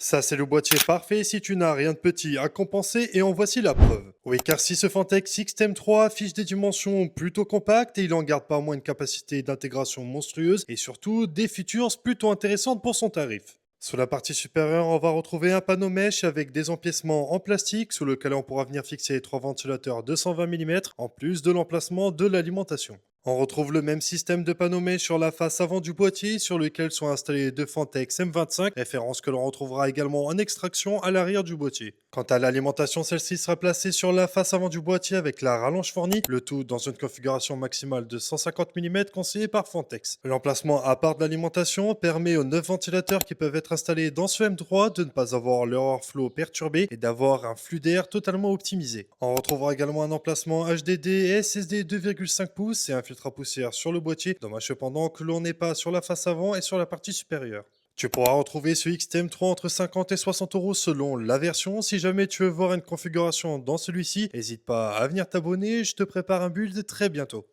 Ça, c'est le boîtier parfait si tu n'as rien de petit à compenser et en voici la preuve. Oui, car si ce Fantex X-Tem3 affiche des dimensions plutôt compactes et il en garde pas moins une capacité d'intégration monstrueuse et surtout des features plutôt intéressantes pour son tarif. Sur la partie supérieure, on va retrouver un panneau mèche avec des empiècements en plastique sous lequel on pourra venir fixer trois ventilateurs 220 mm en plus de l'emplacement de l'alimentation. On retrouve le même système de panneau mèche sur la face avant du boîtier sur lequel sont installés deux Fantex M25, référence que l'on retrouvera également en extraction à l'arrière du boîtier. Quant à l'alimentation, celle-ci sera placée sur la face avant du boîtier avec la rallonge fournie, le tout dans une configuration maximale de 150 mm conseillée par Fantex. L'emplacement à part de l'alimentation permet aux 9 ventilateurs qui peuvent être installés dans ce M3 de ne pas avoir leur airflow perturbé et d'avoir un flux d'air totalement optimisé. On retrouvera également un emplacement HDD et SSD 2,5 pouces et un filtre à poussière sur le boîtier, dommage cependant que l'on n'est pas sur la face avant et sur la partie supérieure. Tu pourras retrouver ce XTM3 entre 50 et 60 euros selon la version. Si jamais tu veux voir une configuration dans celui-ci, n'hésite pas à venir t'abonner, je te prépare un build très bientôt.